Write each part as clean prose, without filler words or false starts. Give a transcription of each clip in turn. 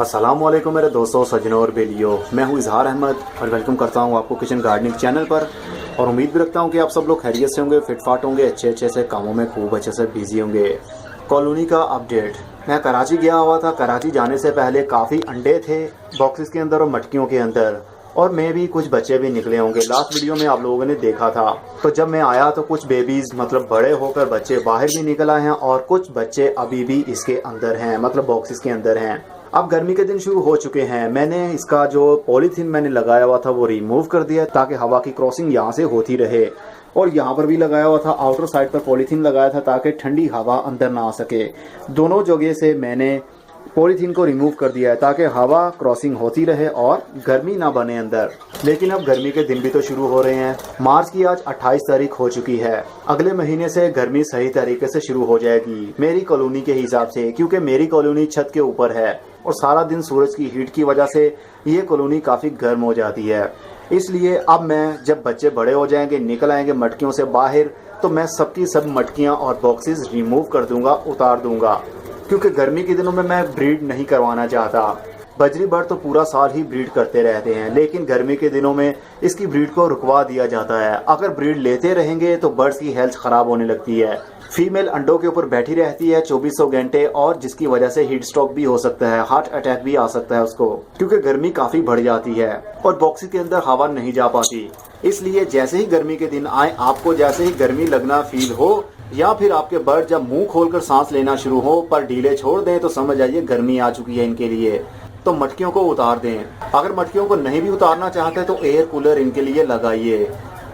अस्सलामुअलैकुम मेरे दोस्तों, सज्जनों और बेलियों। मैं हूं इजहार अहमद और वेलकम करता हूं आपको किचन गार्डनिंग चैनल पर। और उम्मीद भी रखता हूं कि आप सब लोग खैरियत से होंगे, फिटफाट होंगे, अच्छे से कामों में खूब अच्छे से बिजी होंगे। कॉलोनी का अपडेट। मैं कराची गया हुआ था। कराची जाने से पहले काफ़ी अंडे थे बॉक्सेस के अंदर और मटकियों के अंदर, और मैं भी कुछ बच्चे भी निकले होंगे। लास्ट वीडियो में आप लोगों ने देखा था। तो जब मैं आया तो कुछ बेबीज मतलब बड़े होकर बच्चे बाहर भी निकल आए हैं और कुछ बच्चे अभी भी इसके अंदर हैं, मतलब बॉक्सेस के अंदर हैं। अब गर्मी के दिन शुरू हो चुके हैं। मैंने इसका जो पॉलीथीन मैंने लगाया हुआ था वो रिमूव कर दिया ताकि हवा की क्रॉसिंग यहाँ से होती रहे, और यहाँ पर भी लगाया हुआ था, आउटर साइड पर पॉलीथीन लगाया था ताकि ठंडी हवा अंदर ना आ सके। दोनों जगह से मैंने पॉलीथीन को रिमूव कर दिया है ताकि हवा क्रॉसिंग होती रहे और गर्मी ना बने अंदर। लेकिन अब गर्मी के दिन भी तो शुरू हो रहे हैं। मार्च की आज 28 तारीख हो चुकी है। अगले महीने से गर्मी सही तरीके से शुरू हो जाएगी मेरी कॉलोनी के हिसाब से, क्योंकि मेरी कॉलोनी छत के ऊपर है और सारा दिन सूरज की हीट की वजह से ये कॉलोनी काफ़ी गर्म हो जाती है। इसलिए अब मैं जब बच्चे बड़े हो जाएंगे, निकल आएंगे मटकियों से बाहर, तो मैं सबकी सब मटकियाँ और बॉक्सेस रिमूव कर दूंगा, उतार दूंगा, क्योंकि गर्मी के दिनों में मैं ब्रीड नहीं करवाना चाहता। बजरी बर्ड तो पूरा साल ही ब्रीड करते रहते हैं, लेकिन गर्मी के दिनों में इसकी ब्रीड को रुकवा दिया जाता है। अगर ब्रीड लेते रहेंगे तो बर्ड्स की हेल्थ ख़राब होने लगती है। फीमेल अंडों के ऊपर बैठी रहती है 2400 घंटे, और जिसकी वजह से हीट स्ट्रोक भी हो सकता है, हार्ट अटैक भी आ सकता है उसको, क्योंकि गर्मी काफ़ी बढ़ जाती है और बॉक्स के अंदर हवा नहीं जा पाती। इसलिए जैसे ही गर्मी के दिन आए, आपको जैसे ही गर्मी लगना फील हो या फिर आपके बर्ड जब मुंह खोलकर सांस लेना शुरू हो पर ढीले छोड़ दें, तो समझ आइए गर्मी आ चुकी है इनके लिए। तो मटकियों को उतार दें। अगर मटकियों को नहीं भी उतारना चाहते तो एयर कूलर इनके लिए लगाइए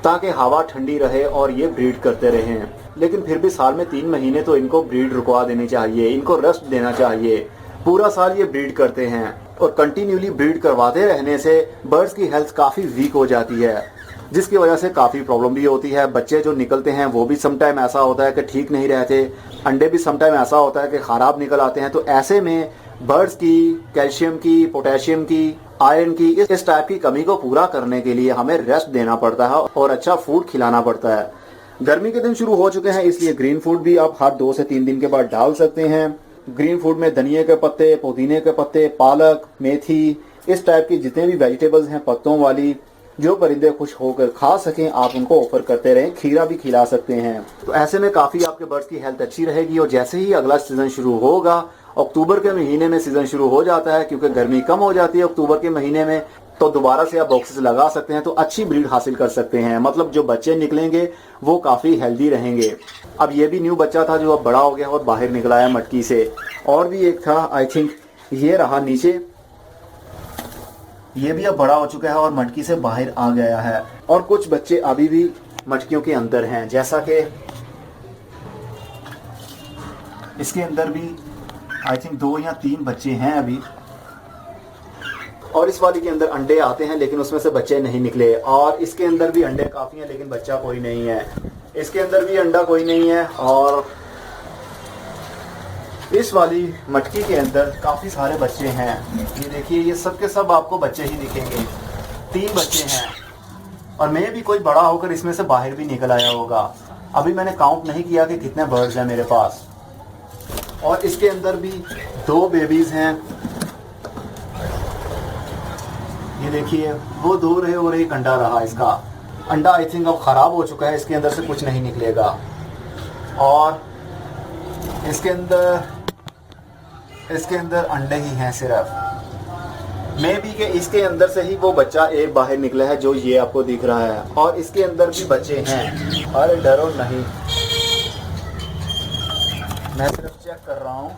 ताकि हवा ठंडी रहे और ये ब्रीड करते रहें। लेकिन फिर भी साल में 3 महीने तो इनको ब्रीड रुकवा देनी चाहिए, इनको रेस्ट देना चाहिए। पूरा साल ये ब्रीड करते हैं और कंटिन्यूली ब्रीड करवाते रहने से बर्ड्स की हेल्थ काफ़ी वीक हो जाती है, जिसकी वजह से काफ़ी प्रॉब्लम भी होती है। बच्चे जो निकलते हैं वो भी समटाइम ऐसा होता है कि ठीक नहीं रहते, अंडे भी समटाइम ऐसा होता है कि ख़राब निकल आते हैं। तो ऐसे में बर्ड्स की कैल्शियम की, पोटेशियम की, आयरन की, इस टाइप की कमी को पूरा करने के लिए हमें रेस्ट देना पड़ता है और अच्छा फूड खिलाना पड़ता है। गर्मी के दिन शुरू हो चुके हैं, इसलिए ग्रीन फूड भी आप हर 2 से 3 दिन के बाद डाल सकते हैं। ग्रीन फूड में धनिया के पत्ते, पुदीने के पत्ते, पालक, मेथी, इस टाइप की जितने भी वेजिटेबल्स हैं पत्तों वाली, जो परिंदे खुश होकर खा सकें, आप उनको ऑफर करते रहें। खीरा भी खिला सकते हैं। तो ऐसे में काफ़ी आपके बर्ड्स की हेल्थ अच्छी रहेगी। और जैसे ही अगला सीज़न शुरू होगा, अक्टूबर के महीने में सीज़न शुरू हो जाता है, क्योंकि गर्मी कम हो जाती है अक्टूबर के महीने में, तो दोबारा से आप बॉक्सेस लगा सकते हैं, तो अच्छी ब्रीड हासिल कर सकते हैं। मतलब जो बच्चे निकलेंगे वो काफ़ी हेल्दी रहेंगे। अब ये भी न्यू बच्चा था जो अब बड़ा हो गया और बाहर निकला है मटकी से। और भी एक था, आई थिंक ये रहा नीचे, ये भी अब बड़ा हो चुका है और मटकी से बाहर आ गया है। और कुछ बच्चे अभी भी मटकियों के अंदर हैं, जैसा कि इसके अंदर भी आई थिंक 2 या 3 बच्चे हैं अभी। और इस वाली के अंदर अंडे आते हैं लेकिन उसमें से बच्चे नहीं निकले। और इसके अंदर भी अंडे काफ़ी हैं लेकिन बच्चा कोई नहीं है। इसके अंदर भी अंडा कोई नहीं है। और इस वाली मटकी के अंदर काफ़ी सारे बच्चे हैं। ये देखिए, ये सब के सब आपको बच्चे ही दिखेंगे। 3 बच्चे हैं और मैं भी कोई बड़ा होकर इसमें से बाहर भी निकल आया होगा। अभी मैंने काउंट नहीं किया कि कितने बर्ड्स हैं मेरे पास। और इसके अंदर भी 2 बेबीज हैं। ये देखिए, वो 2 रहे और एक अंडा रहा। इसका अंडा आई थिंक अब ख़राब हो चुका है, इसके अंदर से कुछ नहीं निकलेगा। और इसके अंदर अंडे ही हैं सिर्फ। मे बी के इसके अंदर से ही वो बच्चा एक बाहर निकला है जो ये आपको दिख रहा है। और इसके अंदर भी बच्चे हैं। अरे डरो नहीं, मैं सिर्फ चेक कर रहा हूँ।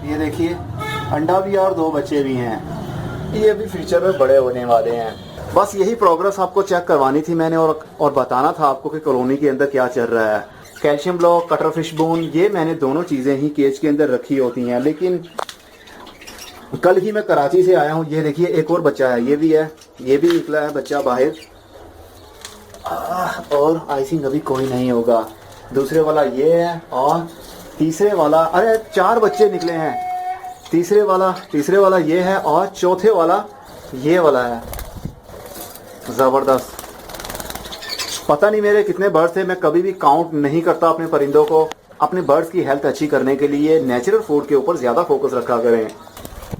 ये देखिए, अंडा भी और 2 बच्चे भी हैं। ये भी फ्यूचर में बड़े होने वाले हैं। बस यही प्रोग्रेस आपको चेक करवानी थी मैंने, और बताना था आपको कि कॉलोनी के अंदर क्या चल रहा है। Calcium block, cutter fish bone, ये मैंने दोनों चीज़ें ही केज के अंदर रखी होती हैं। लेकिन कल ही मैं कराची से आया हूँ। ये देखिए, एक और बच्चा है, ये भी है, ये भी निकला है बच्चा बाहर। और आई थिंक अभी कोई नहीं होगा। दूसरे वाला ये है और तीसरे वाला, अरे 4 बच्चे निकले हैं। तीसरे वाला ये है और चौथे वाला ये वाला है। ज़बरदस्त। पता नहीं मेरे कितने बर्ड्स थे, मैं कभी भी काउंट नहीं करता अपने परिंदों को। अपने बर्ड्स की हेल्थ अच्छी करने के लिए नेचुरल फूड के ऊपर ज़्यादा फोकस रखा करें।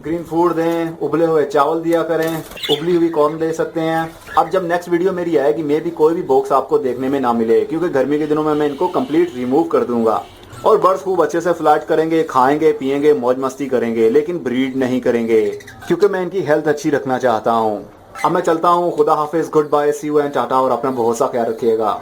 ग्रीन फूड दें, उबले हुए चावल दिया करें, उबली हुई कॉर्न दे सकते हैं। अब जब नेक्स्ट वीडियो मेरी आएगी मे भी कोई भी बॉक्स आपको देखने में ना मिले, क्योंकि गर्मी के दिनों में मैं इनको कंप्लीट रिमूव कर दूंगा। और बर्ड्स खूब अच्छे से फ्लाइट करेंगे, खाएंगे पिएंगे, मौज मस्ती करेंगे, लेकिन ब्रीड नहीं करेंगे, क्योंकि मैं इनकी हेल्थ अच्छी रखना चाहता हूँ। अब मैं चलता हूँ, खुदा हाफिज, good bye, see you and tata, और अपना बहुत सा ख्याल रखिएगा।